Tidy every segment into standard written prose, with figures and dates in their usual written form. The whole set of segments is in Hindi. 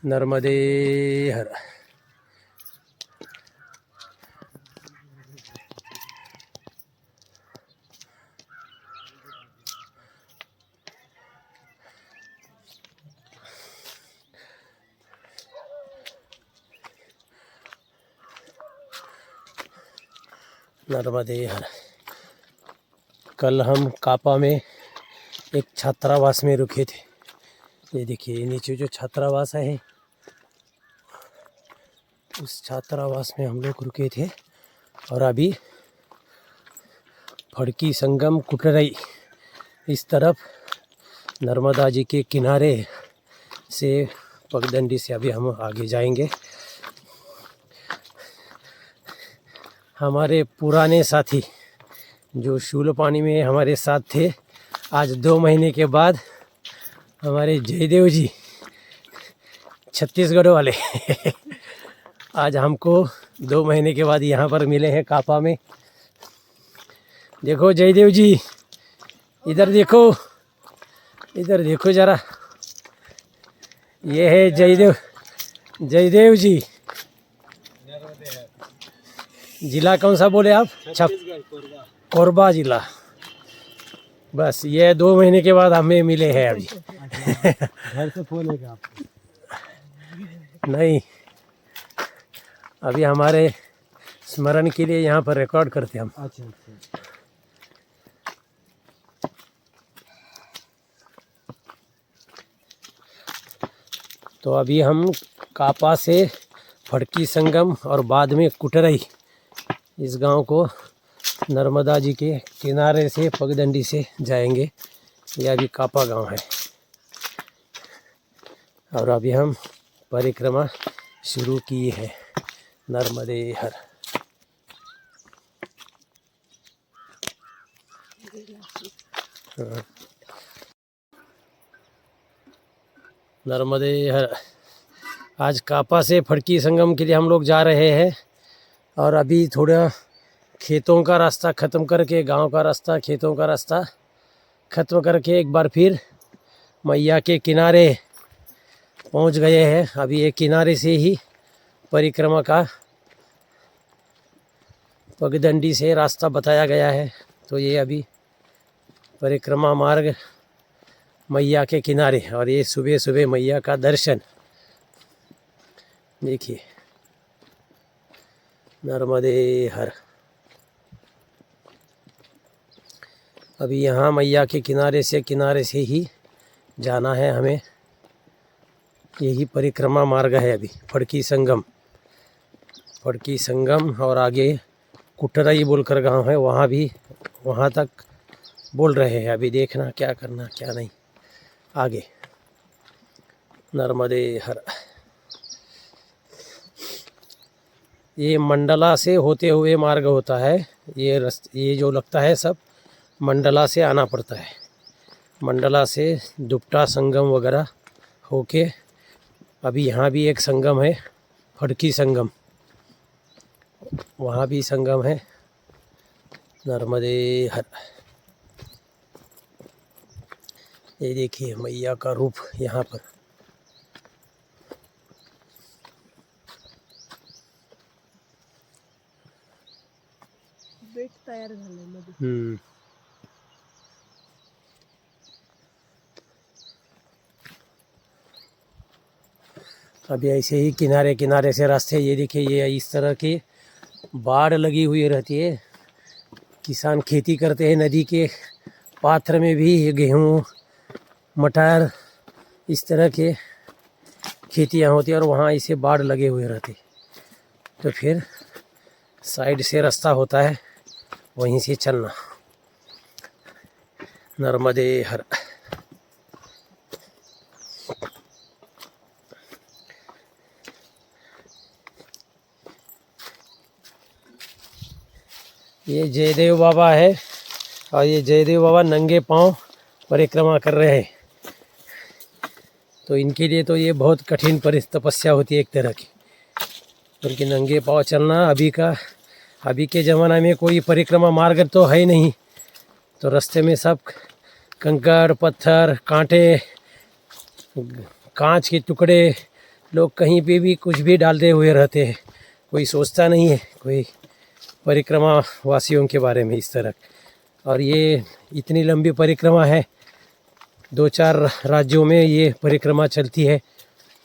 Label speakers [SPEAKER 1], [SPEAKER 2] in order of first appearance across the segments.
[SPEAKER 1] नर्मदे हर। नर्मदे हर। कल हम कापा में एक छात्रावास में रुके थे। ये देखिए नीचे जो छात्रावास है उस छात्रावास में हम लोग रुके थे। और अभी फड़की संगम कुटरई इस तरफ नर्मदा जी के किनारे से पगडंडी से अभी हम आगे जाएंगे। हमारे पुराने साथी जो शूलपानी में हमारे साथ थे, आज 2 महीने के बाद हमारे जयदेव जी छत्तीसगढ़ वाले आज हमको 2 महीने के बाद यहाँ पर मिले हैं कापा में। देखो जयदेव जी, इधर देखो, इधर देखो जरा, ये है जयदेव जी। जिला कौन सा बोले आप? कोरबा जिला। बस ये 2 महीने के बाद हमें मिले हैं अभी।
[SPEAKER 2] घर से फोन है क्या आपको?
[SPEAKER 1] नहीं, अभी हमारे स्मरण के लिए यहाँ पर रिकॉर्ड करते हम।
[SPEAKER 2] अच्छा अच्छा।
[SPEAKER 1] तो अभी हम कापा से फड़की संगम और बाद में कुटरई इस गांव को नर्मदा जी के किनारे से पगडंडी से जाएंगे। यह अभी कापा गांव है और अभी हम परिक्रमा शुरू की है। नर्मदे हर। नर्मदे हर। आज कापा से फड़की संगम के लिए हम लोग जा रहे हैं और अभी थोड़ा खेतों का रास्ता ख़त्म करके, गांव का रास्ता, खेतों का रास्ता ख़त्म करके एक बार फिर मैया के किनारे पहुंच गए हैं। अभी एक किनारे से ही परिक्रमा का पगडंडी से रास्ता बताया गया है। तो ये अभी परिक्रमा मार्ग मैया के किनारे, और ये सुबह सुबह मैया का दर्शन देखिए। नर्मदे हर। अभी यहाँ मैया के किनारे से ही जाना है हमें। यही परिक्रमा मार्ग है अभी फड़की संगम और आगे कुटरई बोलकर गांव है, वहाँ तक बोल रहे हैं। अभी देखना क्या करना क्या नहीं आगे। नर्मदे हर। ये मंडला से होते हुए मार्ग होता है। ये जो लगता है सब मंडला से आना पड़ता है। मंडला से दुपटा संगम वगैरह होके अभी यहाँ भी एक संगम है, फड़की संगम, वहाँ भी संगम है। नर्मदे हर। ये देखिए मैया का रूप यहाँ पर।
[SPEAKER 3] बेट तयार झाले मध्ये।
[SPEAKER 1] अभी ऐसे ही किनारे से रास्ते, ये देखिए, ये इस तरह की बाढ़ लगी हुई रहती है। किसान खेती करते हैं, नदी के पात्र में भी गेहूँ, मटर, इस तरह के खेतियाँ होती है और वहाँ ऐसे बाढ़ लगे हुए रहते। तो फिर साइड से रास्ता होता है, वहीं से चलना। नर्मदे हर। ये जयदेव बाबा है और ये जयदेव बाबा नंगे पांव परिक्रमा कर रहे हैं। तो इनके लिए तो ये बहुत कठिन तपस्या होती है एक तरह की, उनके नंगे पांव चलना। अभी के ज़माना में कोई परिक्रमा मार्ग तो है ही नहीं, तो रास्ते में सब कंकड़ पत्थर कांटे कांच के टुकड़े लोग कहीं पे भी कुछ भी डालते हुए रहते हैं, कोई सोचता नहीं है कोई परिक्रमा वासियों के बारे में इस तरह। और ये इतनी लंबी परिक्रमा है, 2-4 राज्यों में ये परिक्रमा चलती है,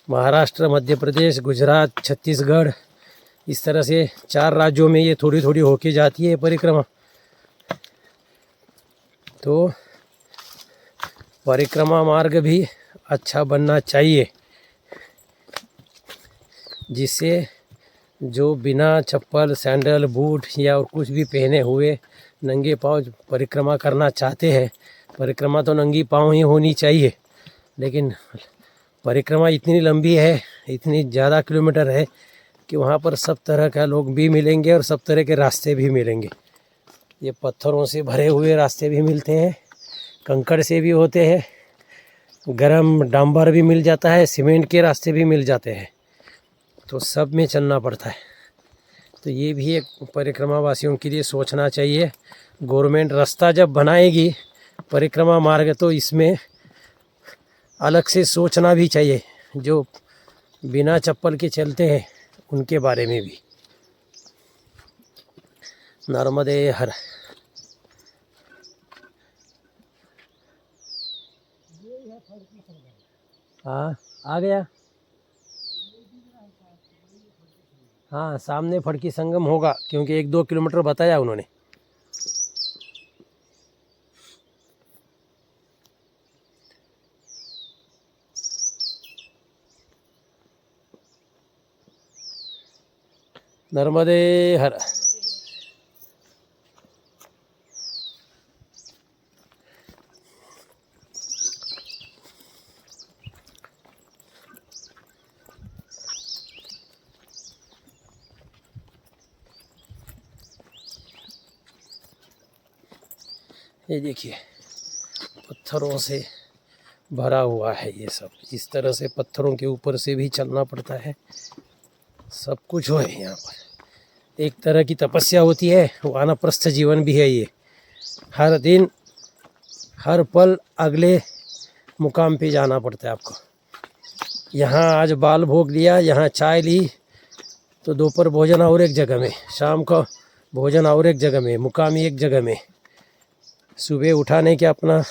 [SPEAKER 1] महाराष्ट्र, मध्य प्रदेश, गुजरात, छत्तीसगढ़, इस तरह से 4 राज्यों में ये थोड़ी थोड़ी होके जाती है परिक्रमा। तो परिक्रमा मार्ग भी अच्छा बनना चाहिए, जिससे जो बिना चप्पल, सैंडल, बूट या और कुछ भी पहने हुए नंगे पाँव परिक्रमा करना चाहते हैं, परिक्रमा तो नंगी पाँव ही होनी चाहिए, लेकिन परिक्रमा इतनी लंबी है, इतनी ज़्यादा किलोमीटर है कि वहाँ पर सब तरह का लोग भी मिलेंगे और सब तरह के रास्ते भी मिलेंगे। ये पत्थरों से भरे हुए रास्ते भी मिलते हैं, कंकड़ से भी होते हैं, गरम डांबर भी मिल जाता है, सीमेंट के रास्ते भी मिल जाते हैं, तो सब में चलना पड़ता है। तो ये भी एक परिक्रमा वासियों के लिए सोचना चाहिए। गवर्नमेंट रास्ता जब बनाएगी परिक्रमा मार्ग, तो इसमें अलग से सोचना भी चाहिए, जो बिना चप्पल के चलते हैं उनके बारे में भी। नर्मदे हर। हाँ आ गया। हाँ सामने फड़की संगम होगा, क्योंकि 1-2 किलोमीटर बताया उन्होंने। नर्मदे हर। ये देखिए पत्थरों से भरा हुआ है ये सब, इस तरह से पत्थरों के ऊपर से भी चलना पड़ता है, सब कुछ हो है यहाँ पर। एक तरह की तपस्या होती है, वानप्रस्थ जीवन भी है ये। हर दिन हर पल अगले मुकाम पे जाना पड़ता है आपको। यहाँ आज बाल भोग लिया, यहाँ चाय ली, तो दोपहर भोजन और एक जगह में, शाम को भोजन और एक जगह में, मुकाम एक जगह में। सुबह उठाने के अपना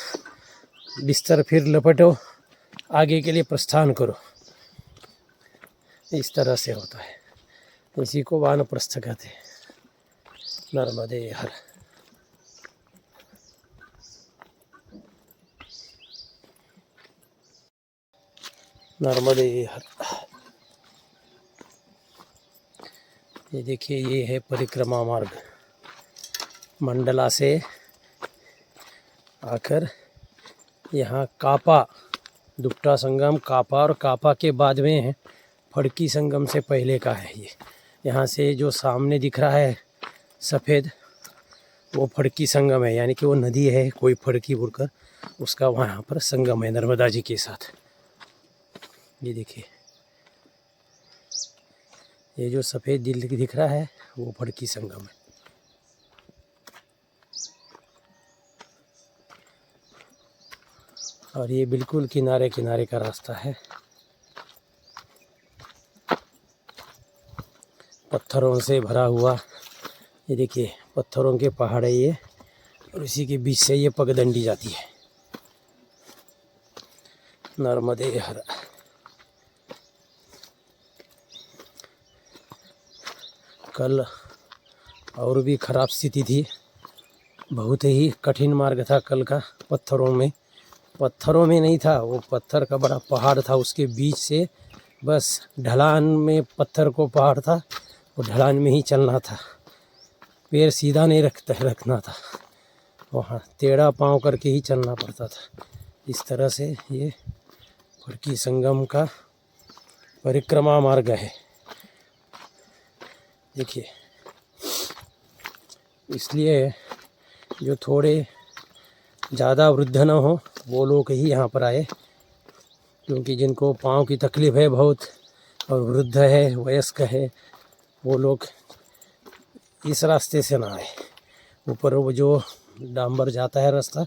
[SPEAKER 1] बिस्तर फिर लपटो, आगे के लिए प्रस्थान करो, इस तरह से होता है। इसी को वानप्रस्थ कहते हैं। नर्मदे हर। नर्मदे हर। ये देखिए, ये है परिक्रमा मार्ग, मंडला से आकर यहाँ कापा, दुपटा संगम, कापा, और कापा के बाद में है फड़की संगम, से पहले का है ये। यहाँ से जो सामने दिख रहा है सफ़ेद, वो फड़की संगम है, यानी कि वो नदी है कोई फड़की बोलकर, उसका वहाँ पर संगम है नर्मदा जी के साथ। ये देखिए, ये जो सफ़ेद दिख रहा है वो फड़की संगम है। और ये बिल्कुल किनारे किनारे का रास्ता है, पत्थरों से भरा हुआ। ये देखिए पत्थरों के पहाड़ है ये, और इसी के बीच से ये पगडंडी जाती है। नर्मदे हर। कल और भी ख़राब स्थिति थी, बहुत ही कठिन मार्ग था कल का। पत्थरों में नहीं था, वो पत्थर का बड़ा पहाड़ था, उसके बीच से बस ढलान में पत्थर को पहाड़ था, वो ढलान में ही चलना था, पैर सीधा नहीं रखना था, वहाँ टेढ़ा पाँव करके ही चलना पड़ता था। इस तरह से ये फड़की संगम का परिक्रमा मार्ग है। देखिए, इसलिए जो थोड़े ज़्यादा वृद्ध न हो वो लोग ही यहाँ पर आए, क्योंकि जिनको पाँव की तकलीफ़ है बहुत, और वृद्ध है, वयस्क है, वो लोग इस रास्ते से ना आए। ऊपर वो जो डांबर जाता है रास्ता,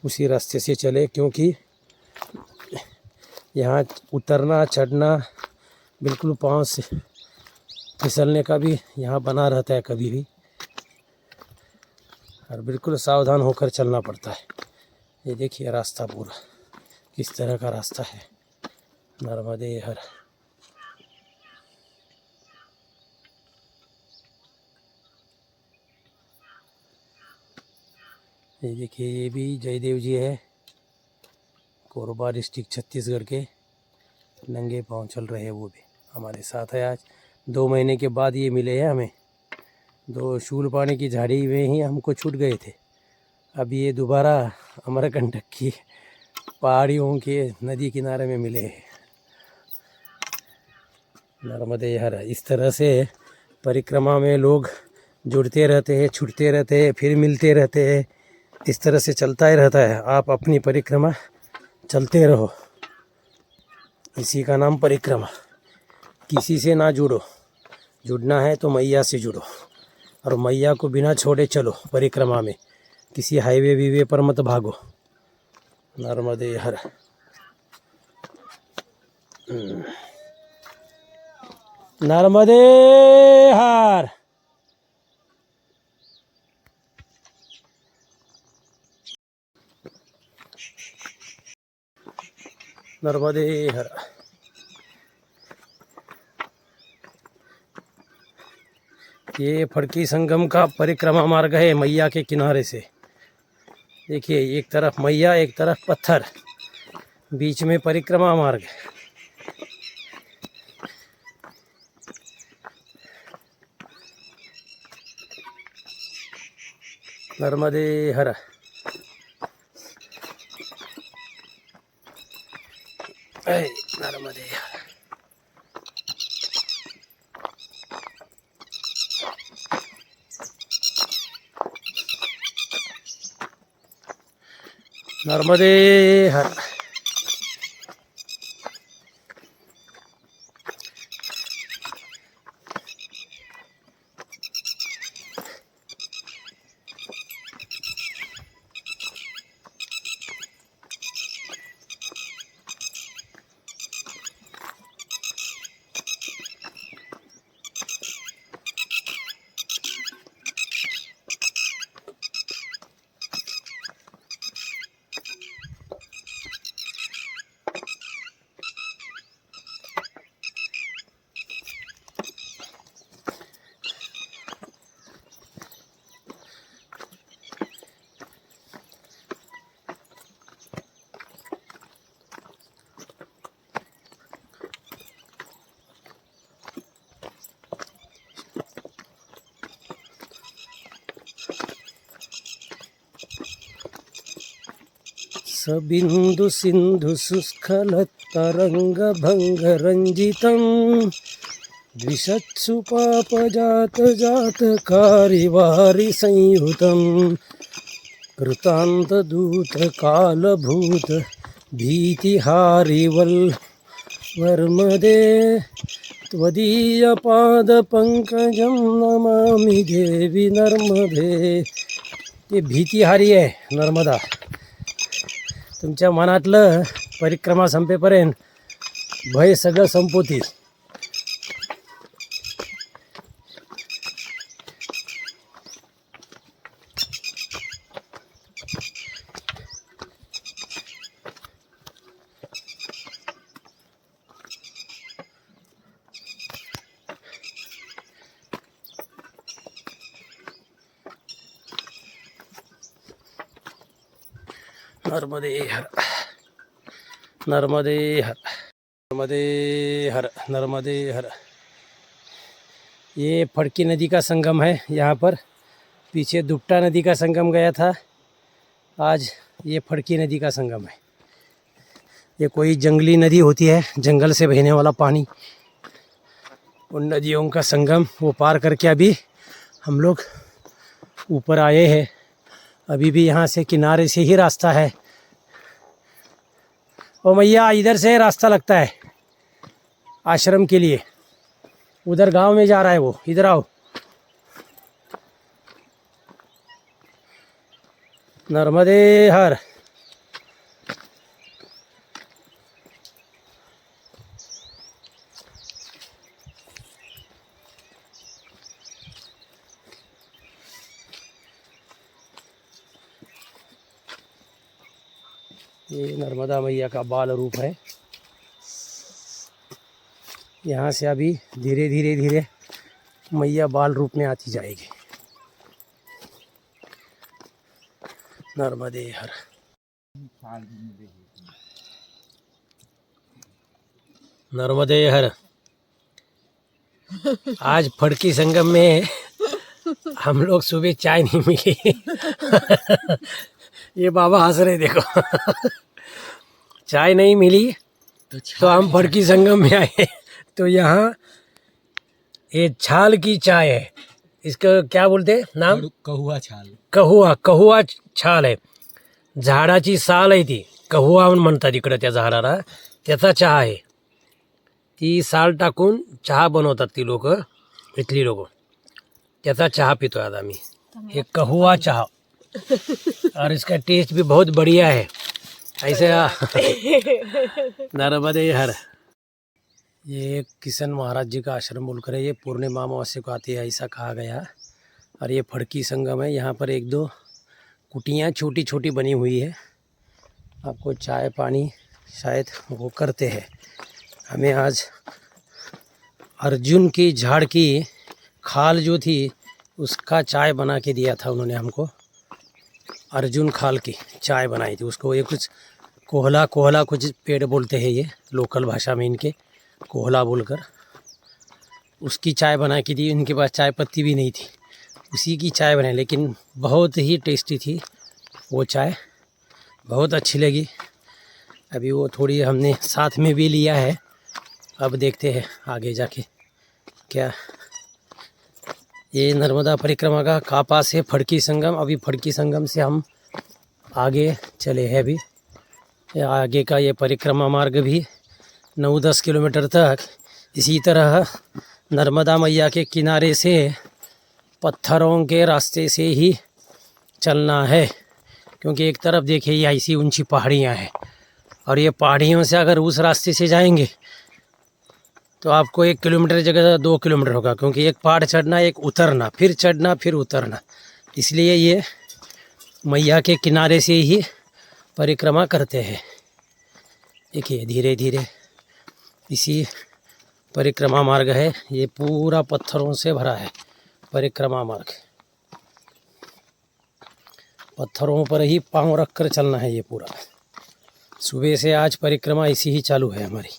[SPEAKER 1] उसी रास्ते से चले, क्योंकि यहाँ उतरना चढ़ना बिल्कुल पाँव से फिसलने का भी यहाँ बना रहता है कभी भी, और बिल्कुल सावधान होकर चलना पड़ता है। ये देखिए रास्ता पूरा किस तरह का रास्ता है। नर्मदे हर। ये देखिए ये भी जयदेव जी है, कोरबा डिस्ट्रिक्ट छत्तीसगढ़ के। नंगे पाँव चल रहे हैं वो भी हमारे साथ है। आज 2 महीने के बाद ये मिले हैं हमें। 2 शूलपानी की झाड़ी में ही हमको छूट गए थे। अब ये दोबारा अमरकंटक की पहाड़ियों के नदी किनारे में मिले हैं। नर्मदे हर। इस तरह से परिक्रमा में लोग जुड़ते रहते हैं, छूटते रहते हैं, फिर मिलते रहते हैं। इस तरह से चलता ही रहता है। आप अपनी परिक्रमा चलते रहो, इसी का नाम परिक्रमा। किसी से ना जुड़ो, जुड़ना है तो मैया से जुड़ो, और मैया को बिना छोड़े चलो परिक्रमा में। किसी हाईवे वीवे पर मत भागो। नर्मदे हर। नर्मदे हर। नर्मदे हर। ये फड़की संगम का परिक्रमा मार्ग है मैया के किनारे से। देखिए एक तरफ मैया, एक तरफ पत्थर, बीच में परिक्रमा मार्ग। नर्मदे हर। नर्मदे हर। नर्मदे हर। सबिंदु सिंधु सुस्खलत्तरंग भंग रंजितं द्विषत्सु पापजात जात कारिवारि संयुतं कृतांत दूत कालभूत भीतिहारिवल वर्मदे त्वदीय पाद पंकजं नमामि देवी नर्मदे। ये भीतिहारी है नर्मदा। तुमच्या मनातलं परिक्रमा संपेपर्यंत भय सगळं संपवतील. नर्मदे हर। नर्मदे हर। नर्मदे हर। नर्मदे हर। ये फड़की नदी का संगम है। यहाँ पर पीछे दुपटा नदी का संगम गया था, आज ये फड़की नदी का संगम है। ये कोई जंगली नदी होती है, जंगल से बहने वाला पानी, उन नदियों का संगम वो पार करके अभी हम लोग ऊपर आए हैं। अभी भी यहाँ से किनारे से ही रास्ता है। ओ मैया, इधर से रास्ता लगता है आश्रम के लिए, उधर गांव में जा रहा है वो, इधर आओ। नर्मदे हर। ये नर्मदा मैया का बाल रूप है। यहाँ से अभी धीरे धीरे धीरे मैया बाल रूप में आती जाएगी। नर्मदे हर। नर्मदे हर। आज फड़की संगम में हम लोग सुबह चाय नहीं मिली। ये बाबा हंस रहे देखो। चाय नहीं मिली तो हम फड़की संगम में आए। तो यहाँ ये छाल की चाय है, इसका क्या बोलते हैं नाम?
[SPEAKER 2] कहुआ छाल.
[SPEAKER 1] कहुआ छाल आहे. झाडाची साल आहे ती, कहुआ म्हणतात इकडं त्या झाडाला. त्याचा चहा आहे. ती साल टाकून चहा बनवतात ती लोक, इथली लोक. त्याचा चहा पितो आज आम्ही. ये कहुआ चहा और इसका टेस्ट भी बहुत बढ़िया है. ऐसे नर्मदे हर. ये किशन महाराज जी का आश्रम बोलकर है. ये पूर्णिमा अमावस्या को आती है ऐसा कहा गया. और ये फड़की संगम है. यहाँ पर एक दो कुटियाँ छोटी छोटी बनी हुई है. आपको चाय पानी शायद वो करते हैं. हमें आज अर्जुन की झाड़ की खाल जो थी उसका चाय बना के दिया था उन्होंने हमको. अर्जुन खाल की चाय बनाई थी. उसको ये कुछ कोहला कुछ पेड़ बोलते हैं ये लोकल भाषा में, इनके कोहला बोलकर. उसकी चाय बना के दी. इनके पास चाय पत्ती भी नहीं थी, उसी की चाय बनाई. लेकिन बहुत ही टेस्टी थी वो चाय, बहुत अच्छी लगी. अभी वो थोड़ी हमने साथ में भी लिया है. अब देखते हैं आगे जाके क्या. ये नर्मदा परिक्रमा का कापा से फड़की संगम. अभी फड़की संगम से हम आगे चले हैं. अभी आगे का ये परिक्रमा मार्ग भी 9-10 किलोमीटर तक इसी तरह नर्मदा मैया के किनारे से पत्थरों के रास्ते से ही चलना है. क्योंकि एक तरफ देखिए ये ऐसी ऊंची पहाड़ियाँ हैं और ये पहाड़ियों से अगर उस रास्ते से जाएंगे तो आपको 1 किलोमीटर जगह 2 किलोमीटर होगा. क्योंकि एक पहाड़ चढ़ना, एक उतरना, फिर चढ़ना, फिर उतरना. इसलिए ये मैया के किनारे से ही परिक्रमा करते हैं. देखिए धीरे धीरे इसी परिक्रमा मार्ग है. ये पूरा पत्थरों से भरा है परिक्रमा मार्ग. पत्थरों पर ही पांव रख कर चलना है ये पूरा. सुबह से आज परिक्रमा इसी ही चालू है हमारी.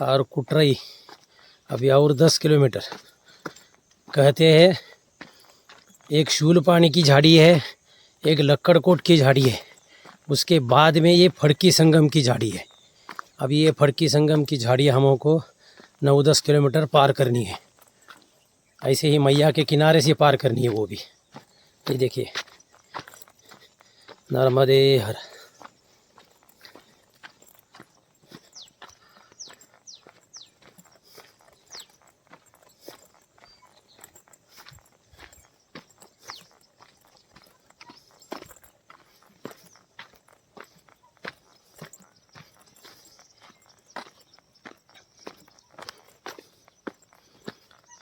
[SPEAKER 1] और कुटरई अभी और 10 किलोमीटर. कहते हैं एक शूल पानी की झाड़ी है, एक लक्कड़कोट की झाड़ी है, उसके बाद में ये फड़की संगम की झाड़ी है. अभी ये फड़की संगम की झाड़ी हमको 9-10 किलोमीटर पार करनी है. ऐसे ही मैया के किनारे से पार करनी है वो भी. ये देखिए नर्मदे हर.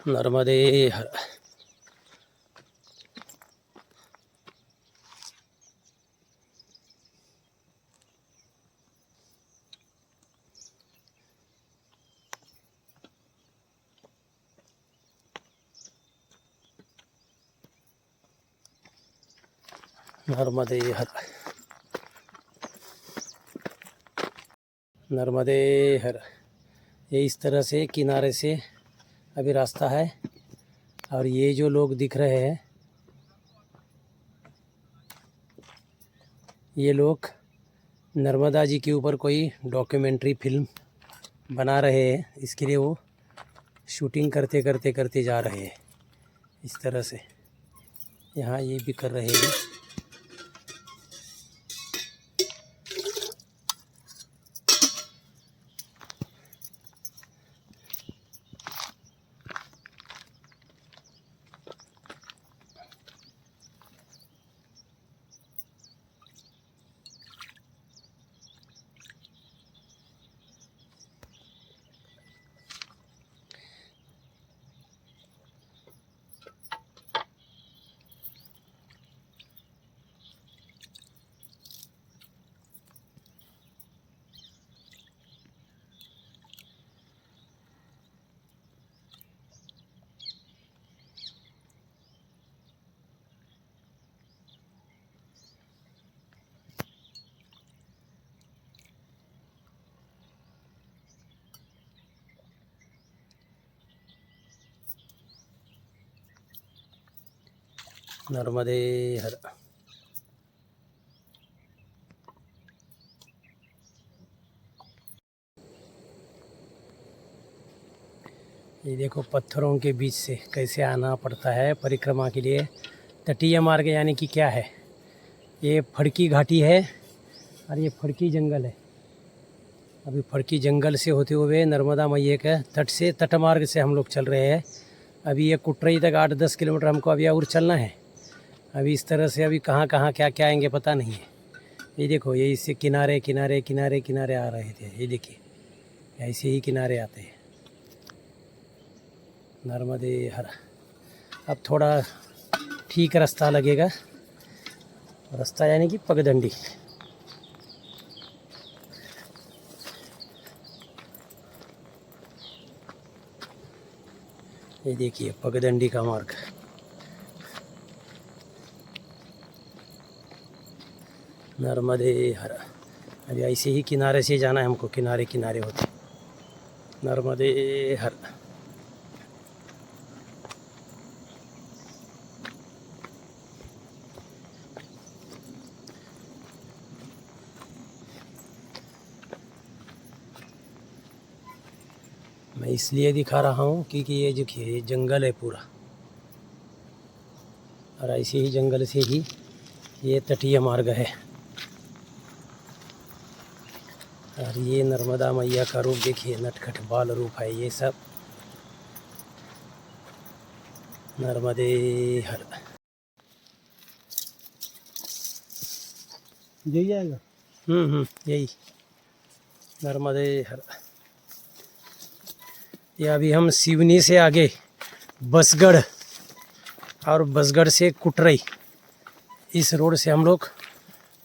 [SPEAKER 1] नर्मदे हर. नर्मदे हर. नर्मदे हर. ये इस तरह से किनारे से अभी रास्ता है. और ये जो लोग दिख रहे हैं ये लोग नर्मदा जी के ऊपर कोई डॉक्यूमेंट्री फिल्म बना रहे हैं. इसके लिए वो शूटिंग करते जा रहे हैं इस तरह से. यहाँ ये भी कर रहे हैं. नर्मदे हर। ये देखो पत्थरों के बीच से कैसे आना पड़ता है परिक्रमा के लिए। तटीय मार्ग यानी कि क्या है, ये फड़की घाटी है और ये फड़की जंगल है। अभी फड़की जंगल से होते हुए नर्मदा मैया के तट से तट मार्ग से हम लोग चल रहे हैं। अभी ये कुटरई तक 8-10 किलोमीटर हमको अभी और चलना है। अभी इस तरह से अभी कहाँ कहाँ क्या क्या आएंगे पता नहीं है। ये देखो ये इससे किनारे किनारे किनारे किनारे आ रहे थे, ये देखिए ऐसे ही किनारे आते हैं। नर्मदे हर। अब थोड़ा ठीक रास्ता लगेगा, रास्ता यानी कि पगडंडी। ये देखिए पगडंडी का मार्ग। नर्मदे हर। अभी ऐसे ही किनारे से जाना है हमको, किनारे किनारे होते। नर्मदे हर। मैं इसलिए दिखा रहा हूँ क्योंकि ये देखिए ये जंगल है पूरा, और ऐसे ही जंगल से ही ये तटीय मार्ग है। और ये नर्मदा मैया का रूप देखिए, नटखट बाल रूप है ये सब। नर्मदे हर।
[SPEAKER 2] यही आएगा।
[SPEAKER 1] यही नर्मदे हर। ये अभी हम सिवनी से आगे बसगढ़ और बसगढ़ से कुटरई, इस रोड से हम लोग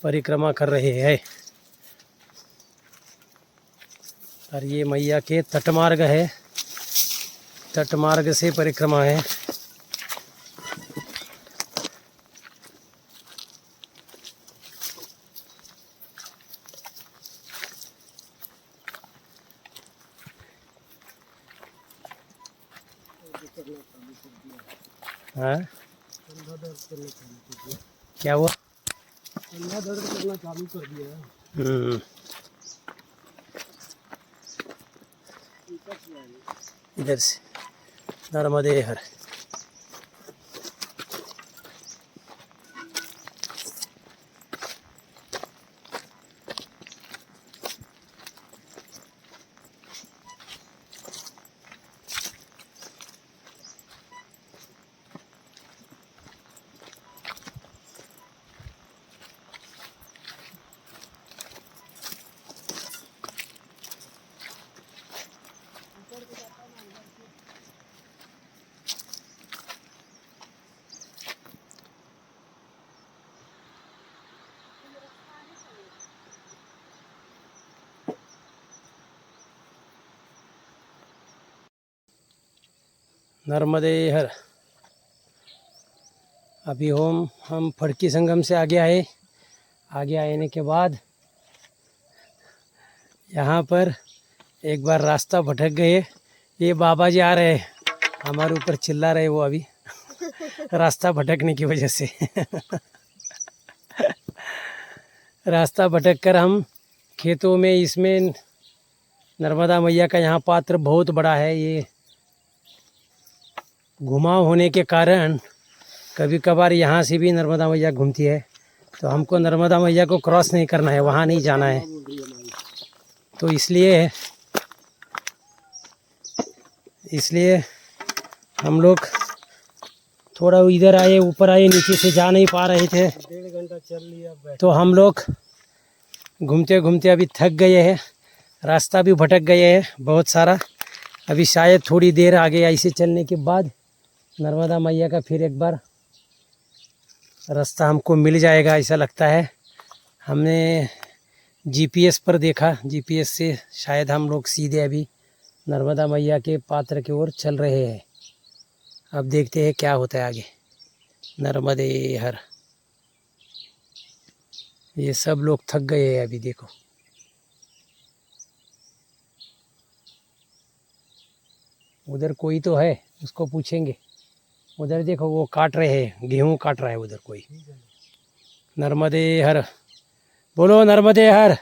[SPEAKER 1] परिक्रमा कर रहे हैं। और ये मैया के तटमार्ग है, तटमार्ग से परिक्रमा है। हाँ क्या हुआ?
[SPEAKER 2] कंधा दर्द करना चालू कर दिया है।
[SPEAKER 1] इधर से नर्मदे हर। नर्मदे हर। अभी हम फड़की संगम से आगे आए। आगे आने के बाद यहाँ पर एक बार रास्ता भटक गए। ये बाबा जी आ रहे हैं, हमारे ऊपर चिल्ला रहे वो अभी रास्ता भटकने की वजह से रास्ता भटक कर हम खेतों में, इसमें नर्मदा मैया का यहाँ पात्र बहुत बड़ा है। ये घुमाव होने के कारण कभी कभार यहाँ से भी नर्मदा मैया घूमती है, तो हमको नर्मदा मैया को क्रॉस नहीं करना है, वहाँ नहीं जाना है। तो इसलिए हम लोग थोड़ा इधर आए, ऊपर आए, नीचे से जा नहीं पा रहे थे।
[SPEAKER 2] 1.5 घंटा चल लिया।
[SPEAKER 1] तो हम लोग घूमते घूमते अभी थक गए हैं, रास्ता भी भटक गए हैं बहुत सारा। अभी शायद थोड़ी देर आगे ऐसे चलने के बाद नर्मदा मैया का फिर एक बार रास्ता हमको मिल जाएगा, ऐसा लगता है। हमने जीपीएस पर देखा, जीपीएस से शायद हम लोग सीधे अभी नर्मदा मैया के पात्र की ओर चल रहे हैं। अब देखते हैं क्या होता है आगे। नर्मदे हर। ये सब लोग थक गए हैं अभी, देखो उधर कोई तो है, उसको पूछेंगे। उधर देखो वो काट रहे हैं, गेहूं काट रहा है उधर कोई। नर्मदे हर, बोलो नर्मदे हर,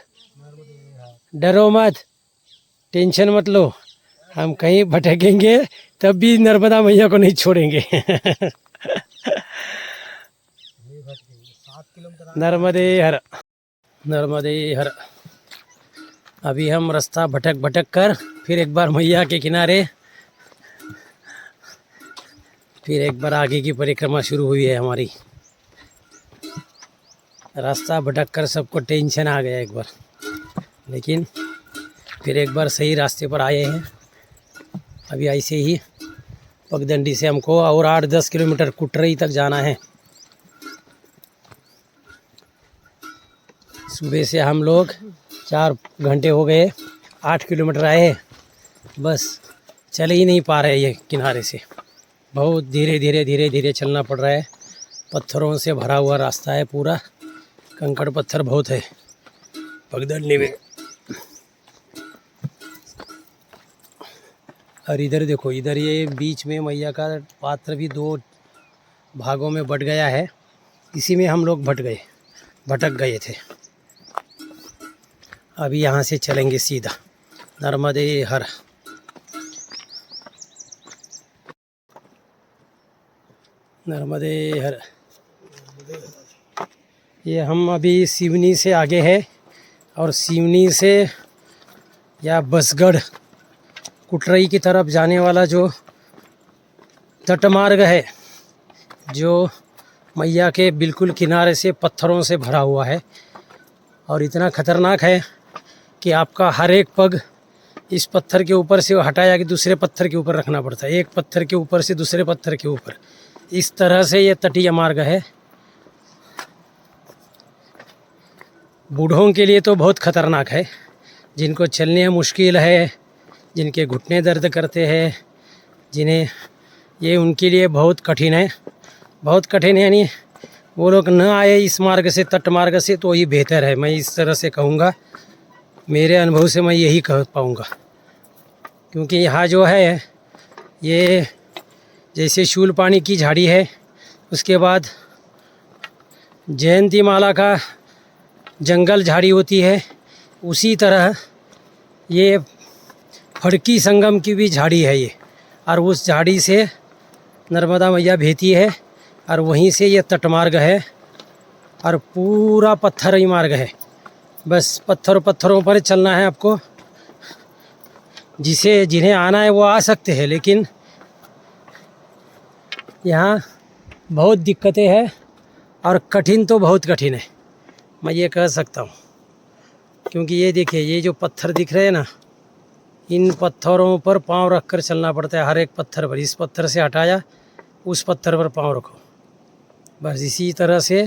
[SPEAKER 1] डरो मत, टेंशन मत लो, हम कहीं भटकेंगे तब भी नर्मदा मैया को नहीं छोड़ेंगे।
[SPEAKER 2] 7 किलोमीटर
[SPEAKER 1] नर्मदे हर, नर्मदे हर। अभी हम रास्ता भटक भटक कर फिर एक बार मैया के किनारे, फिर एक बार आगे की परिक्रमा शुरू हुई है हमारी। रास्ता भटक कर सबको टेंशन आ गया एक बार, लेकिन फिर एक बार सही रास्ते पर आए हैं। अभी ऐसे ही पगडंडी से हमको और 8-10 किलोमीटर कुटरई तक जाना है। सुबह से हम लोग 4 घंटे हो गए, 8 किलोमीटर आए, बस चल ही नहीं पा रहे ये किनारे से। बहुत धीरे धीरे धीरे धीरे चलना पड़ रहा है। पत्थरों से भरा हुआ रास्ता है पूरा, कंकड़ पत्थर बहुत है पगडंडी में। और इधर देखो, इधर ये बीच में मैया का पात्र भी 2 भागों में बट गया है। इसी में हम लोग भटक गए थे। अभी यहाँ से चलेंगे सीधा नर्मदे हर। नर्मदे हर। ये हम अभी सिवनी से आगे है, और सिवनी से या बसगढ़ कुटरई की तरफ जाने वाला जो तटमार्ग है, जो मैया के बिल्कुल किनारे से पत्थरों से भरा हुआ है, और इतना ख़तरनाक है कि आपका हर एक पग इस पत्थर के ऊपर से हटाया कि दूसरे पत्थर के ऊपर रखना पड़ता है, एक पत्थर के ऊपर से दूसरे पत्थर के ऊपर। इस तरह से ये तटीय मार्ग है। बूढ़ों के लिए तो बहुत ख़तरनाक है, जिनको चलने मुश्किल है, जिनके घुटने दर्द करते हैं, जिन्हें, ये उनके लिए बहुत कठिन है। बहुत कठिन है, यानी वो लोग न आए इस मार्ग से, तट मार्ग से, तो ये बेहतर है। मैं इस तरह से कहूँगा, मेरे अनुभव से मैं यही कह पाऊँगा। क्योंकि यहाँ जो है, ये जैसे शूलपाणी की झाड़ी है, उसके बाद जयंती माला का जंगल झाड़ी होती है, उसी तरह ये फड़की संगम की भी झाड़ी है ये। और उस झाड़ी से नर्मदा मैया बहती है, और वहीं से ये तटमार्ग है, और पूरा पत्थर ही मार्ग है। बस पत्थरों पर चलना है आपको। जिन्हें आना है वो आ सकते हैं, लेकिन यहाँ बहुत दिक्कतें हैं, और कठिन तो बहुत कठिन है, मैं ये कह सकता हूँ। क्योंकि ये देखिए, ये जो पत्थर दिख रहे हैं ना, इन पत्थरों पर पाँव रख कर चलना पड़ता है। हर एक पत्थर पर, इस पत्थर से हटाया, उस पत्थर पर पाँव रखो, बस इसी तरह से।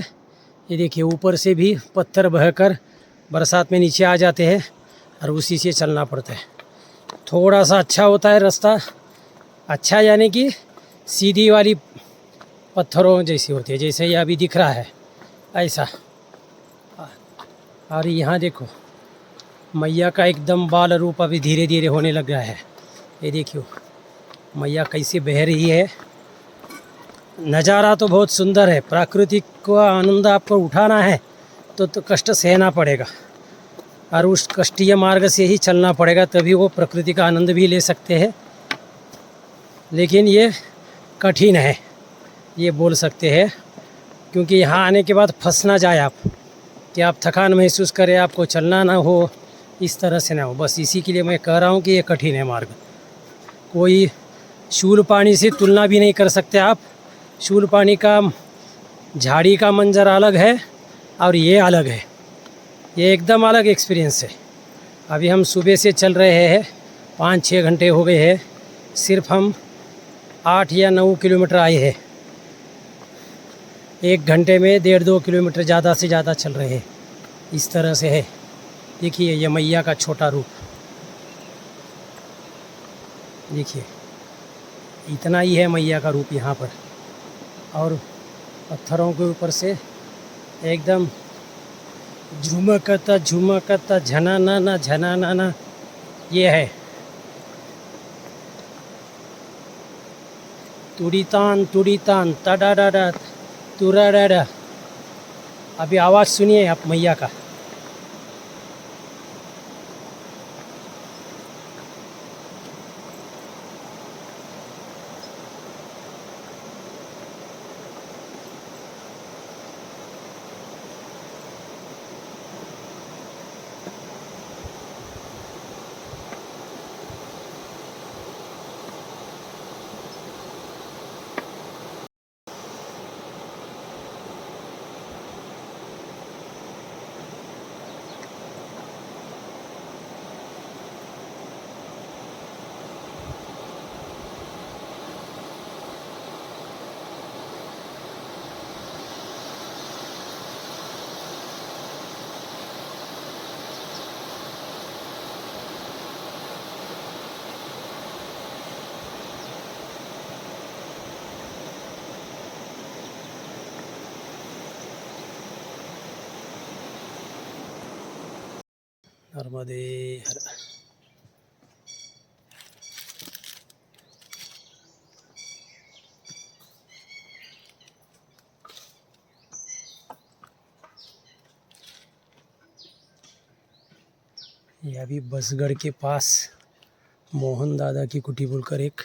[SPEAKER 1] ये देखिए, ऊपर से भी पत्थर बहकर बरसात में नीचे आ जाते हैं, और उसी से चलना पड़ता है। थोड़ा सा अच्छा होता है रास्ता, अच्छा यानी कि सीधी वाली पत्थरों जैसी होती है, जैसे ये अभी दिख रहा है ऐसा। और यहाँ देखो, मैया का एकदम बाल रूप अभी धीरे धीरे होने लग रहा है। ये देखियो मैया कैसे बह रही है। नज़ारा तो बहुत सुंदर है। प्राकृतिक का आनंद आपको उठाना है तो कष्ट सहना पड़ेगा, और उस कष्टीय मार्ग से ही चलना पड़ेगा, तभी वो प्रकृति का आनंद भी ले सकते हैं। लेकिन ये कठिन है, ये बोल सकते हैं। क्योंकि यहाँ आने के बाद फंस ना जाए आप, कि आप थकान महसूस करें, आपको चलना ना हो, इस तरह से ना हो। बस इसी के लिए मैं कह रहा हूँ कि ये कठिन है मार्ग। कोई शूलपाणी से तुलना भी नहीं कर सकते आप। शूलपाणी का झाड़ी का मंजर अलग है, और ये अलग है, ये एकदम अलग एक्सपीरियंस है। अभी हम सुबह से चल रहे हैं, 5-6 घंटे हो गए हैं, सिर्फ हम 8 या 9 किलोमीटर आए हैं। 1 घंटे में 1.5-2 किलोमीटर ज़्यादा से ज़्यादा चल रहे हैं। इस तरह से है। देखिए ये मैया का छोटा रूप, देखिए इतना ही है मैया का रूप यहाँ पर। और पत्थरों के ऊपर से एकदम झुमकता झनाना ये है। तुड़ीतान टाडाडाडा तुराडाडा। अभी आवाज़ सुनिए आप मैया का। नर्मदे हर। ये अभी बसगढ़ के पास मोहन दादा की कुटी बोलकर एक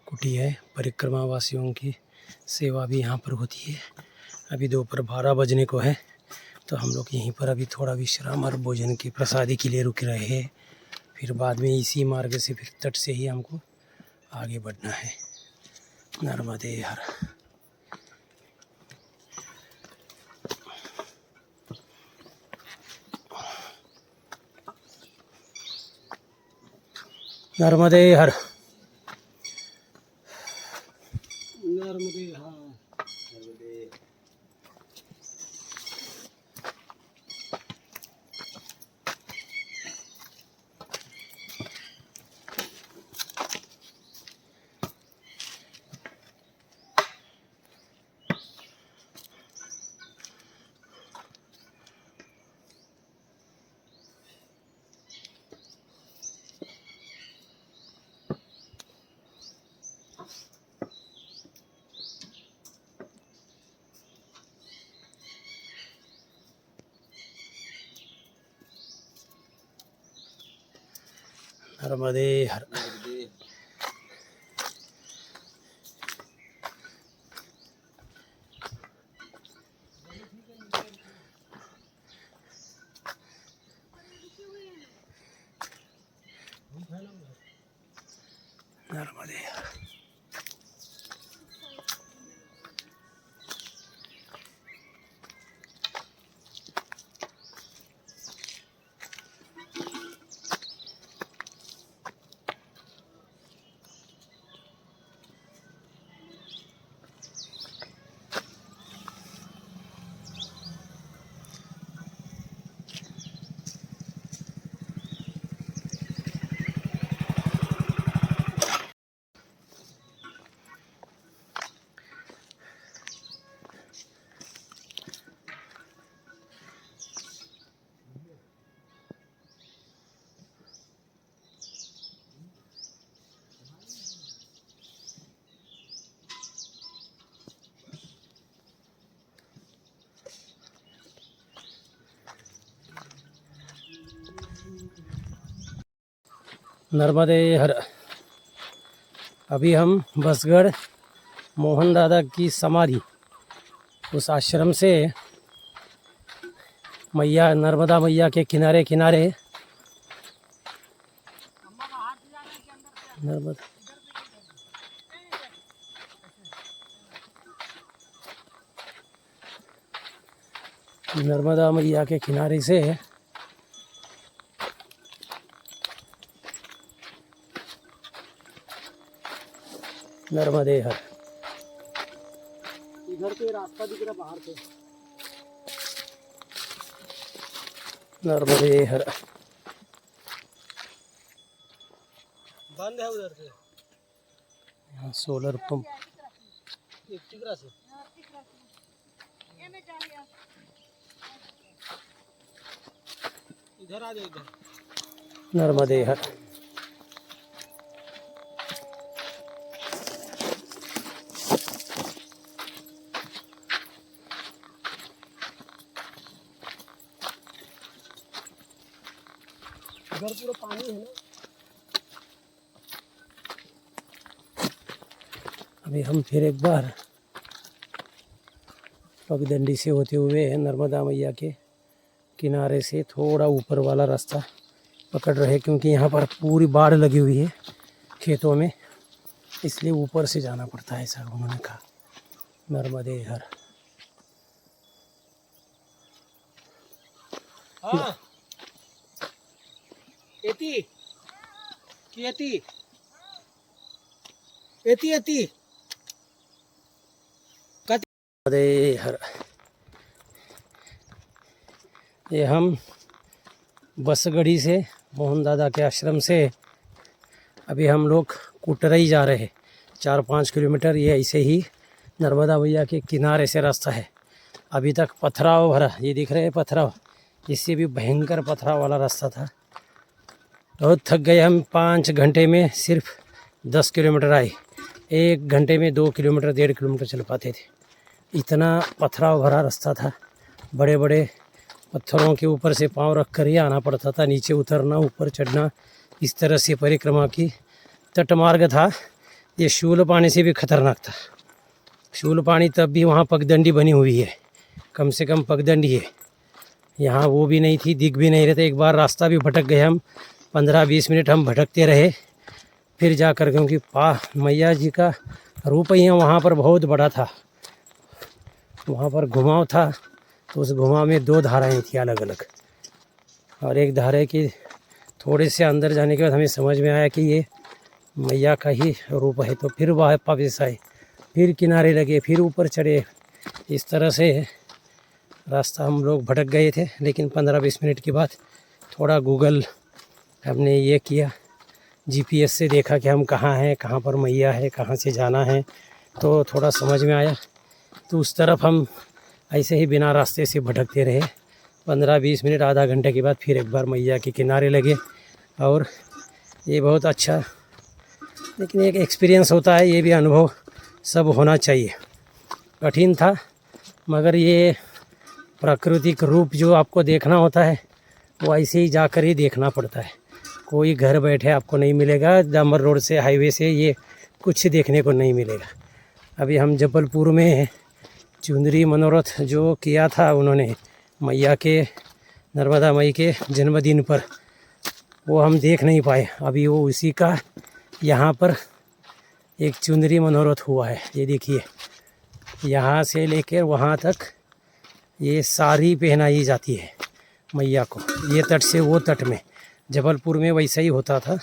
[SPEAKER 1] कुटी है। परिक्रमा वासियों की सेवा भी यहाँ पर होती है। अभी दोपहर 12 बजने को है, तो हम लोग यहीं पर अभी थोड़ा विश्राम और भोजन की प्रसादी के लिए रुक रहे हैं। फिर बाद में इसी मार्ग से फिर तट से ही हमको आगे बढ़ना है। नर्मदे हर। नर्मदे हर।
[SPEAKER 2] नर्मदे हाँ।
[SPEAKER 1] नर्मदे हर। नर्मदे हर। नर्मदे हर। अभी हम बसगढ़ मोहन दादा की समाधि उस आश्रम से मैया नर्मदा मैया के किनारे किनारे नर्मदा नर्मदा मैया के किनारे से नर्मदे हर।
[SPEAKER 2] इधर से रास्ता दिख रहा बाहर से।
[SPEAKER 1] नर्मदे हर।
[SPEAKER 2] बंद है उधर से।
[SPEAKER 1] यहाँ सोलर पंप।
[SPEAKER 2] टिकरा से इधर आ जाओ इधर।
[SPEAKER 1] नर्मदे हर।
[SPEAKER 2] उधर पूरा पानी है ना।
[SPEAKER 1] अभी हम फिर एक बार पगडंडी से होते हुए नर्मदा मैया के किनारे से थोड़ा ऊपर वाला रास्ता पकड़ रहे, क्योंकि यहाँ पर पूरी बाढ़ लगी हुई है खेतों में, इसलिए ऊपर से जाना पड़ता है, ऐसा उन्होंने कहा। नर्मदे हर।
[SPEAKER 2] हाँ एती की एती एती एती
[SPEAKER 1] नर्मदे हर। ये हम बसगढ़ी से मोहन दादा के आश्रम से अभी हम लोग कुटरई जा रहे हैं, 4-5 किलोमीटर। ये ऐसे ही नर्मदा मैया के किनारे से रास्ता है। अभी तक पथराव भरा, ये दिख रहे हैं पथराव, इससे भी भयंकर पथराव वाला रास्ता था। बहुत थक गए हम, 5 घंटे में सिर्फ 10 किलोमीटर आए। 1 घंटे में 2 किलोमीटर 1.5 किलोमीटर चल पाते थे, इतना पथराव भरा रास्ता था। बड़े बड़े पत्थरों के ऊपर से पांव रख कर ही आना पड़ता था, नीचे उतरना, ऊपर चढ़ना, इस तरह से परिक्रमा की। तटमार्ग था, ये शूलपाणी से भी खतरनाक था। शूलपाणी तब भी वहाँ पगडंडी बनी हुई है, कम से कम पगडंडी है। यहाँ वो भी नहीं थी, दिख भी नहीं रहे थे। एक बार रास्ता भी भटक गए हम, 15-20 मिनट हम भटकते रहे फिर जाकर, क्योंकि मैया जी का रूप ही वहाँ पर बहुत बड़ा था। वहाँ पर घुमाव था, तो उस घुमाव में 2 धाराएं थी अलग अलग, और एक धारे की थोड़े से अंदर जाने के बाद हमें समझ में आया कि ये मैया का ही रूप है। तो फिर वह वापस आए, फिर किनारे लगे, फिर ऊपर चढ़े। इस तरह से रास्ता हम लोग भटक गए थे। लेकिन 15-20 मिनट के बाद थोड़ा गूगल हमने ये किया, GPS से देखा कि हम कहाँ हैं, कहाँ पर मैया है, कहाँ से जाना है, तो थोड़ा समझ में आया। तो उस तरफ हम ऐसे ही बिना रास्ते से भटकते रहे। 15-20 मिनट, आधा घंटे के बाद फिर एक बार मैया के किनारे लगे। और ये बहुत अच्छा, लेकिन एक एक्सपीरियंस होता है, ये भी अनुभव सब होना चाहिए। कठिन था, मगर ये प्राकृतिक रूप जो आपको देखना होता है, वो ऐसे ही जाकर ही देखना पड़ता है। कोई घर बैठे आपको नहीं मिलेगा, डामर रोड से, हाईवे से ये कुछ देखने को नहीं मिलेगा। अभी हम जबलपुर में चुंदरी मनोरथ जो किया था उन्होंने मैया के, नर्मदा मई के जन्मदिन पर, वो हम देख नहीं पाए। अभी वो उसी का यहाँ पर एक चुंदरी मनोरथ हुआ है। ये देखिए, यहाँ से लेकर वहाँ तक ये साड़ी पहनाई जाती है मैया को, ये तट से वो तट में। जबलपुर में वैसा ही होता था,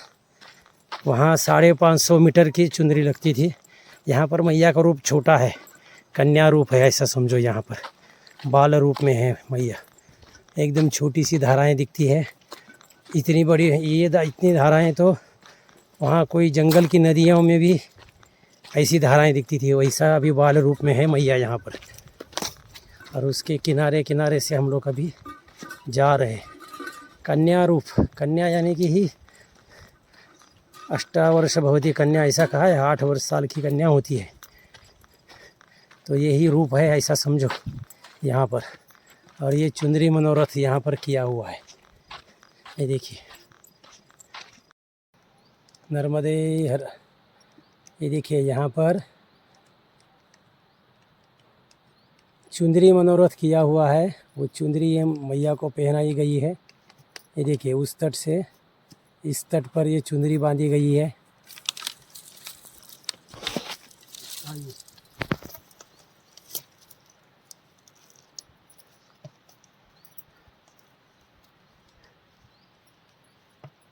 [SPEAKER 1] वहाँ 550 मीटर की चुंदरी लगती थी। यहाँ पर मैया का रूप छोटा है, कन्या रूप है, ऐसा समझो। यहाँ पर बाल रूप में है मैया, एकदम छोटी सी धाराएं दिखती है। इतनी बड़ी ये इतनी धाराएं तो वहाँ कोई जंगल की नदियों में भी ऐसी धाराएं दिखती थी, वैसा अभी बाल रूप में है मैया यहाँ पर। और उसके किनारे किनारे से हम लोग अभी जा रहे हैं। कन्या रूप, कन्या यानी कि ही 8 वर्ष भवती कन्या, ऐसा कहा है। 8 वर्ष साल की कन्या होती है, तो यही रूप है, ऐसा समझो यहाँ पर। और ये चुंदरी मनोरथ यहाँ पर किया हुआ है, ये देखिए, नर्मदे हर। ये देखिए यहाँ पर चुंदरी मनोरथ किया हुआ है। वो चुंदरी मैया को पहनाई गई है। ये देखिए, उस तट से इस तट पर ये चुंदरी बांधी गई है।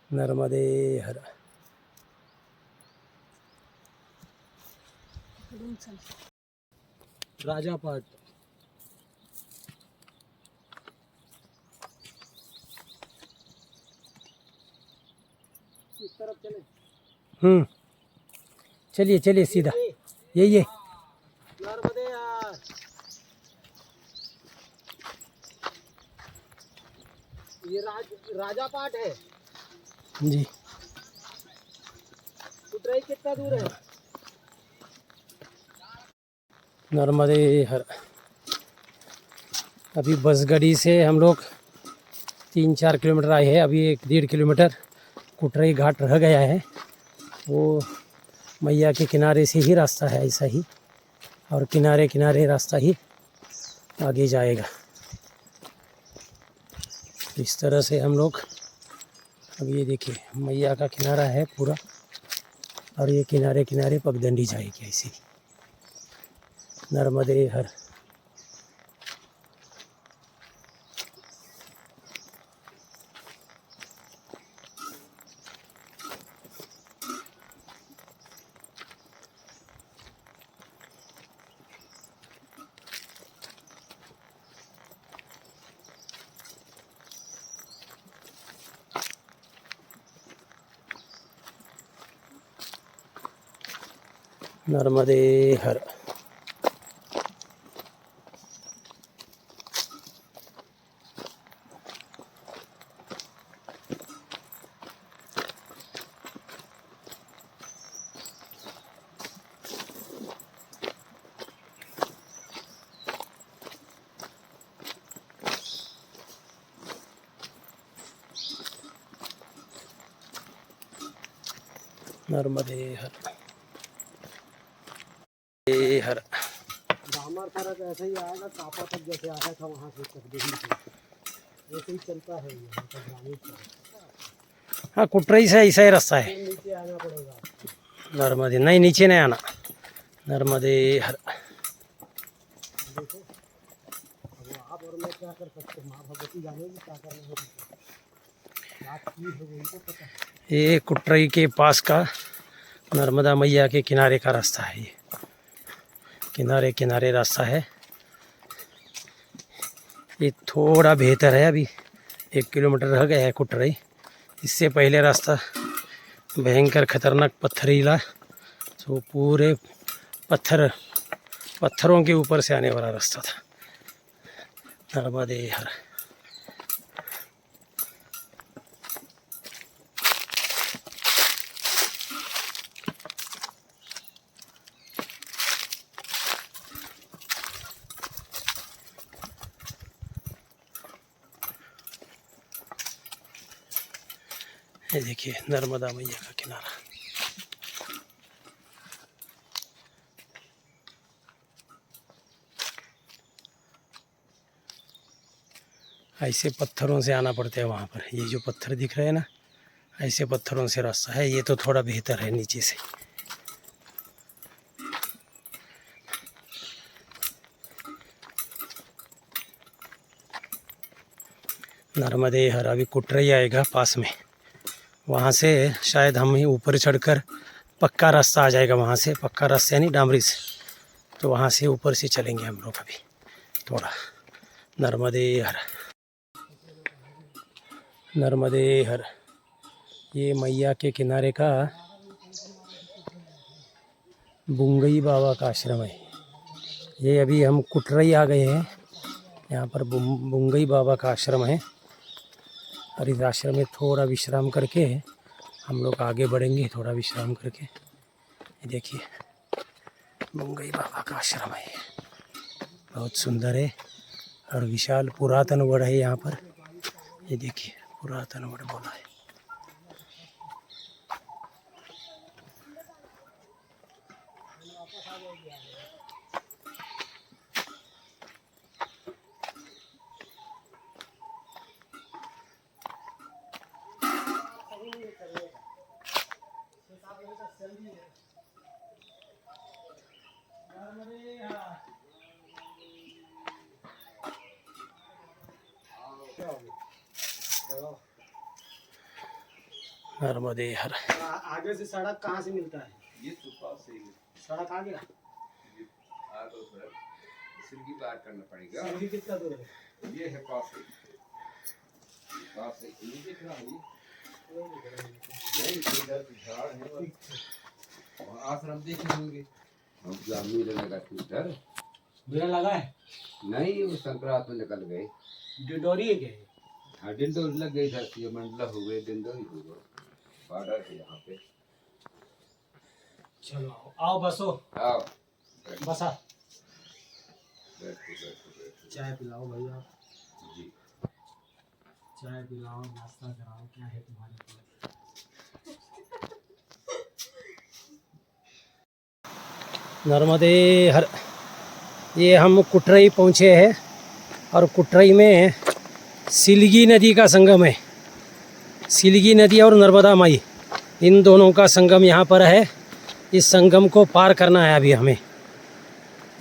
[SPEAKER 1] नर्मदे हर।
[SPEAKER 2] राजापाट। इस तरफ चले।
[SPEAKER 1] चलिए चलिए सीधा, ये
[SPEAKER 2] नर्मदे यार। ये राजापाट है
[SPEAKER 1] जी।
[SPEAKER 2] कुटरई कितना दूर है?
[SPEAKER 1] नर्मदे हर। अभी बसगढ़ी से हम लोग 3-4 किलोमीटर आए हैं, अभी 1-1.5 किलोमीटर कुटरई घाट रह गया है। वो मैया के किनारे से ही रास्ता है ऐसा ही, और किनारे किनारे रास्ता ही आगे जाएगा। इस तरह से हम लोग, अब ये देखिए मैया का किनारा है पूरा, और ये किनारे किनारे पगडंडी जाएगी ऐसी। नर्मदे हर। नर्मदे हर। नर्मदे हर हर।
[SPEAKER 2] दामर सड़क ऐसे ही आएगा, कापा तक जैसे आया था वहाँ से तकदीरी से ऐसे ही चलता है ये मतलब ग्रामीण सड़क।
[SPEAKER 1] हाँ, कुटरई से ऐसा ही रास्ता है।
[SPEAKER 2] फिर नीचे आना पड़ेगा।
[SPEAKER 1] नर्मदे नहीं, नीचे नहीं आना। नर्मदे हर।
[SPEAKER 2] देखो अब आप और मैं क्या कर सकते हैं, माँ भगवती जानेगी क्या करना है। बात की है वही तो पता है।
[SPEAKER 1] ये कुटरई के पास का नर्मदा मैया के किनारे का रास्ता है। ये किनारे किनारे रास्ता है। ये थोड़ा बेहतर है, अभी 1 किलोमीटर रह गया है कुटरई। इससे पहले रास्ता भयंकर खतरनाक पत्थरीला, तो पूरे पत्थरों के ऊपर से आने वाला रास्ता था। नर्मदे हर। ये देखिए नर्मदा मैया का किनारा। ऐसे पत्थरों से आना पड़ता है वहाँ पर। ये जो पत्थर दिख रहे हैं ना, ऐसे पत्थरों से रास्ता है। ये तो थोड़ा बेहतर है नीचे से। नर्मदे हर। अभी कुटरई आएगा पास में, वहाँ से शायद हम ही ऊपर चढ़कर पक्का रास्ता आ जाएगा। वहाँ से पक्का रास्ता यानी डामरी से, तो वहाँ से ऊपर से चलेंगे हम लोग अभी थोड़ा। नर्मदे हर। नर्मदे हर। ये मैया के किनारे का बुंगई बाबा का आश्रम है। ये अभी हम कुटरई आ गए हैं, यहाँ पर बुंगई बाबा का आश्रम है। और इस आश्रम में थोड़ा विश्राम करके हम लोग आगे बढ़ेंगे। थोड़ा विश्राम करके, ये देखिए बुंगई बाबा का आश्रम है। बहुत सुंदर है और विशाल पुरातन वड़ है यहाँ पर। ये देखिए पुरातन वड़ बोला है। नर्मदे हर।
[SPEAKER 2] आगे से सड़क कहाँ से मिलता है?
[SPEAKER 4] ये तो पास से ही
[SPEAKER 2] सड़क आ गया।
[SPEAKER 4] आ तो सर सिरकी पार करना पड़ेगा।
[SPEAKER 2] सीढ़ी कितना दूर है?
[SPEAKER 4] ये है पास से ये दिख रहा है। नहीं इधर झाड़ है, वहाँ आश्रम देखे होंगे। हम मेला लगा था उधर।
[SPEAKER 2] मेला लगा है?
[SPEAKER 4] नहीं वो संक्रांत में निकल गए।
[SPEAKER 2] डिंडोरी है क्या?
[SPEAKER 4] हाँ डिंडोर लग गई था, ये मंडला हो गए, डिंडोरी हो गए, बॉर्डर है यहाँ पे।
[SPEAKER 2] चलो आओ बसो।
[SPEAKER 4] आओ
[SPEAKER 2] बसा।
[SPEAKER 4] बैठो बैठो बैठो।
[SPEAKER 2] चाय पिलाओ भैया।
[SPEAKER 4] जी
[SPEAKER 2] चाय पिलाओ, नाश्ता कराओ, क्या है तुम्हारे पास?
[SPEAKER 1] नर्मदे हर। ये हम कुटरई पहुँचे हैं और कुटरई में सिलगी नदी का संगम है। सिलगी नदी और नर्मदा माई, इन दोनों का संगम यहाँ पर है। इस संगम को पार करना है अभी हमें।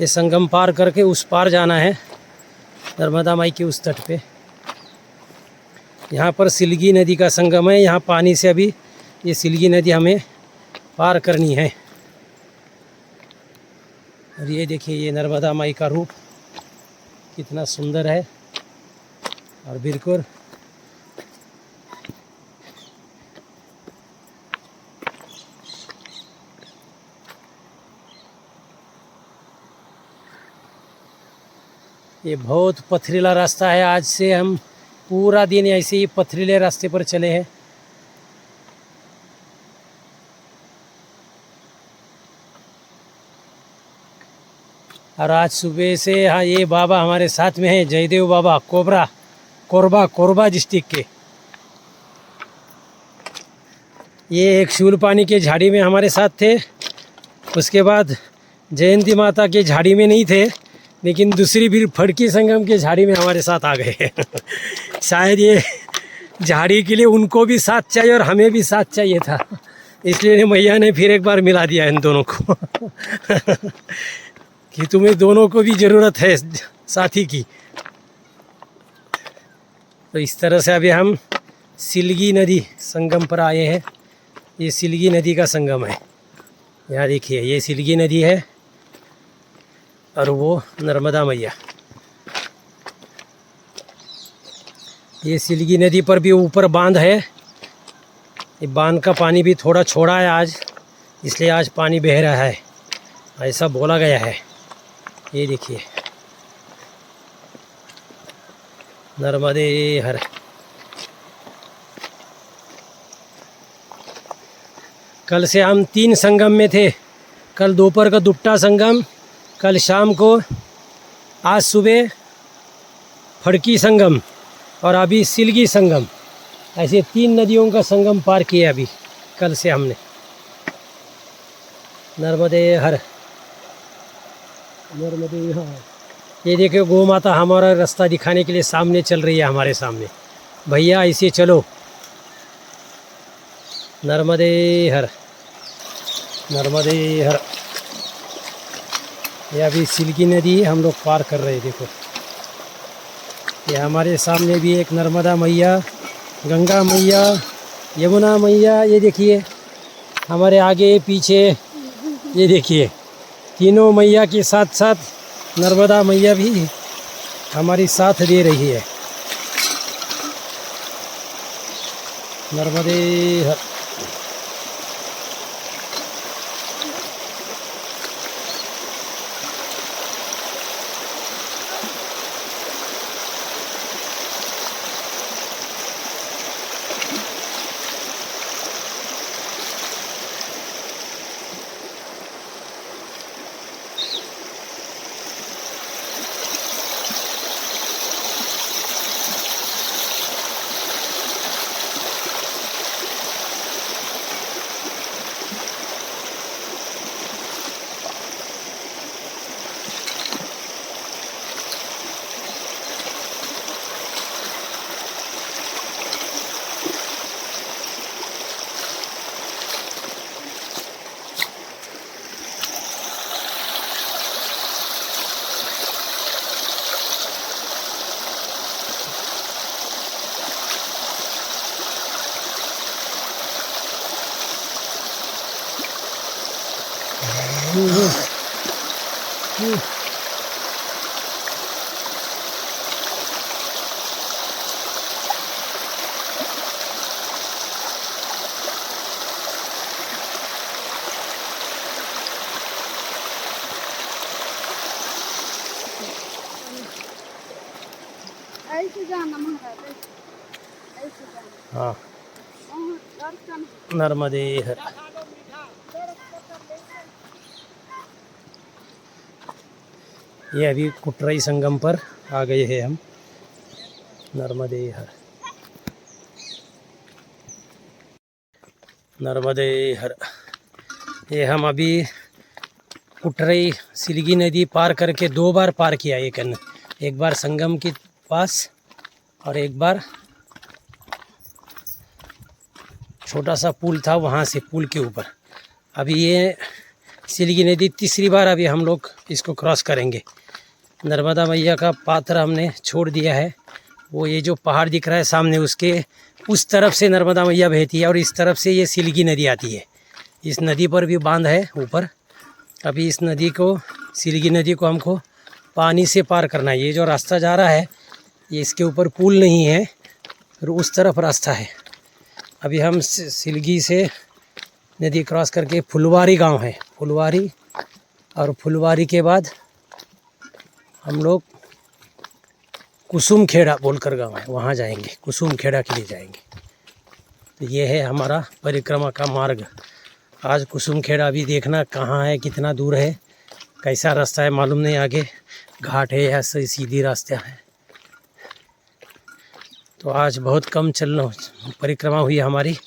[SPEAKER 1] ये संगम पार करके उस पार जाना है, नर्मदा माई के उस तट पे। यहाँ पर सिलगी नदी का संगम है। यहाँ पानी से अभी ये सिलगी नदी हमें पार करनी है। और ये देखिए, ये नर्मदा माई का रूप कितना सुंदर है। और बिल्कुल ये बहुत पथरीला रास्ता है। आज से हम पूरा दिन ऐसे ही पथरीले रास्ते पर चले हैं। और आज सुबह से हाँ, ये बाबा हमारे साथ में हैं, जयदेव बाबा, कोरबा डिस्ट्रिक्ट के। ये एक शूलपानी के झाड़ी में हमारे साथ थे। उसके बाद जयंती माता के झाड़ी में नहीं थे, लेकिन दूसरी फिर फड़की संगम के झाड़ी में हमारे साथ आ गए। शायद ये झाड़ी के लिए उनको भी साथ चाहिए और हमें भी साथ चाहिए था, इसलिए मैया ने फिर एक बार मिला दिया इन दोनों को। कि तुम्हें दोनों को भी ज़रूरत है साथी की। तो इस तरह से अभी हम सिलगी नदी संगम पर आए हैं। ये सिलगी नदी का संगम है। यहाँ देखिए, ये सिलगी नदी है और वो नर्मदा मैया। ये सिलगी नदी पर भी ऊपर बांध है। ये बांध का पानी भी थोड़ा छोड़ा है आज, इसलिए आज पानी बह रहा है, ऐसा बोला गया है। ये देखिए, नर्मदे हर। कल से हम 3 संगम में थे। कल दोपहर का दुपट्टा संगम, कल शाम को, आज सुबह फड़की संगम और अभी सिलगी संगम। ऐसे 3 नदियों का संगम पार किया अभी कल से हमने। नर्मदे हर, नर्मदे हर। ये देखिए, गौ माता हमारा रास्ता दिखाने के लिए सामने चल रही है हमारे सामने। भैया ऐसे चलो। नर्मदे हर, नर्मदे हर। ये अभी सिलगी नदी हम लोग पार कर रहे हैं। देखो, ये हमारे सामने भी एक नर्मदा मैया, गंगा मैया, यमुना मैया। ये देखिए हमारे आगे पीछे, ये देखिए तीनों मैया के साथ साथ नर्मदा मैया भी हमारी साथ दे रही है। नर्मदे हर।
[SPEAKER 3] ऐसे जाना महाराज, ऐसे जाना।
[SPEAKER 1] हाँ,
[SPEAKER 3] वहाँ दर्शन
[SPEAKER 1] नर्मदे हर। ये अभी कुटरई संगम पर आ गए हैं हम। नर्मदे हर। नर्मदे हर। ये हम अभी कुटरई सिलगी नदी पार करके 2 बार पार किया एक बार संगम के पास और एक बार छोटा सा पुल था वहाँ से पुल के ऊपर। अभी ये सिलगी नदी तीसरी बार अभी हम लोग इसको क्रॉस करेंगे। नर्मदा मैया का पात्र हमने छोड़ दिया है। वो ये जो पहाड़ दिख रहा है सामने उसके उस तरफ से नर्मदा मैया बहती है और इस तरफ से ये सिलगी नदी आती है। इस नदी पर भी बांध है ऊपर। अभी इस नदी को सिलगी नदी को हमको पानी से पार करना है। ये जो रास्ता जा रहा है ये इसके ऊपर पुल नहीं है और उस तरफ रास्ता है। अभी हम सिलगी से नदी क्रॉस करके फुलवारी गांव है, फुलवारी, और फुलवारी के बाद हम लोग कुसुम खेड़ा बोलकर गांव है वहाँ जाएंगे, कुसुम खेड़ा के लिए जाएंगे। तो ये है हमारा परिक्रमा का मार्ग। आज कुसुम खेड़ा अभी देखना कहाँ है, कितना दूर है, कैसा रास्ता है मालूम नहीं, आगे घाट है या सीधी रास्ता है। तो आज बहुत कम चलना परिक्रमा हुई हमारी,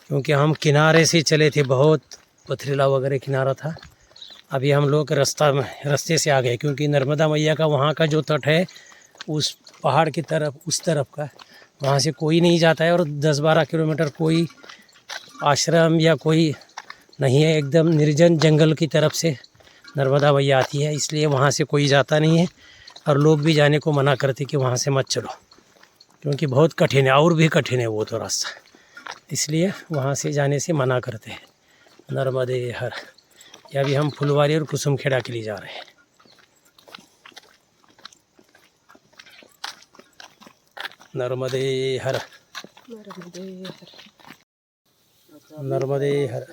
[SPEAKER 1] क्योंकि हम किनारे से चले थे, बहुत पथरीला वगैरह किनारा था। अभी हम लोग रास्ते से आ गए, क्योंकि नर्मदा मैया का वहाँ का जो तट है उस पहाड़ की तरफ, उस तरफ का, वहाँ से कोई नहीं जाता है और 10-12 किलोमीटर कोई आश्रम या कोई नहीं है, एकदम निर्जन जंगल की तरफ से नर्मदा मैया आती है। इसलिए वहाँ से कोई जाता नहीं है और लोग भी जाने को मना करते कि वहाँ से मत चलो, क्योंकि बहुत कठिन है, और भी कठिन है वो तो रास्ता, इसलिए वहाँ से जाने से मना करते हैं। नर्मदे हर। या अभी हम फुलवारी और कुसुम खेड़ा के लिए जा रहे हैं। नर्मदे हर, नर्मदे हर।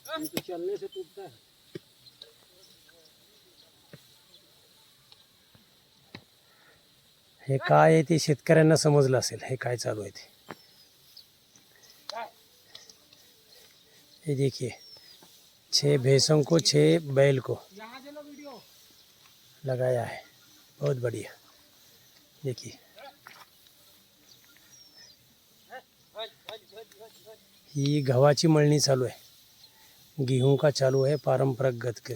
[SPEAKER 2] तो चलने से टूटता है।
[SPEAKER 1] हे काय आहे ते शेतकऱ्यांना समजलं असेल, हे काय चालू आहे ते। ये देखिए 6 भैंसों को 6 बैल को लगाया है, बहुत बढ़िया। देखिए ही गव्हाची मळणी चालू आहे, गेहूं का चालू है परंपरागत।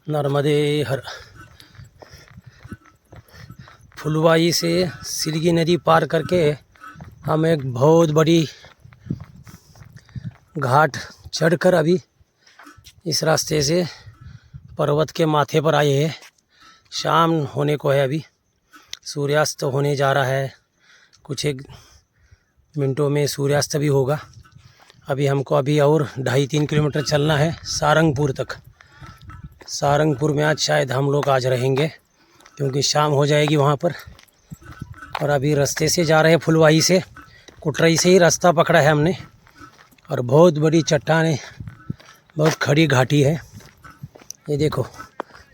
[SPEAKER 1] नर्मदे हर। फुलवाई से सिलगी नदी पार करके हम एक बहुत बड़ी घाट चढ़कर अभी इस रास्ते से पर्वत के माथे पर आए हैं। शाम होने को है, अभी सूर्यास्त होने जा रहा है, कुछ एक मिनटों में सूर्यास्त भी होगा। अभी हमको अभी और 2.5-3 किलोमीटर चलना है सारंगपुर तक। सारंगपुर में आज शायद हम लोग आज रहेंगे, क्योंकि शाम हो जाएगी वहाँ पर। और अभी रास्ते से जा रहे हैं फुलवाई से, कुटरई से ही रास्ता पकड़ा है हमने। और बहुत बड़ी चट्टानें, बहुत खड़ी घाटी है। ये देखो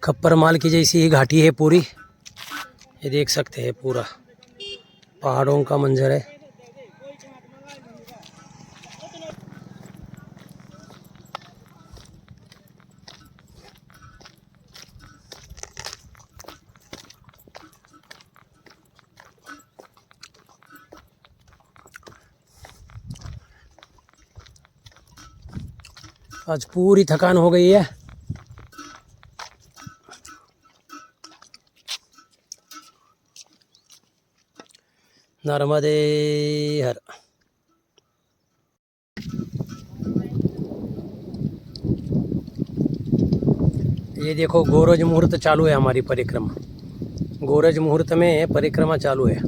[SPEAKER 1] खप्पर माल की जैसी ही घाटी है पूरी, ये देख सकते हैं, पूरा पहाड़ों का मंजर है। आज पूरी थकान हो गई है। नर्मदे हर। ये देखो गोरज मुहूर्त चालू है हमारी परिक्रमा, गोरज मुहूर्त में परिक्रमा चालू है।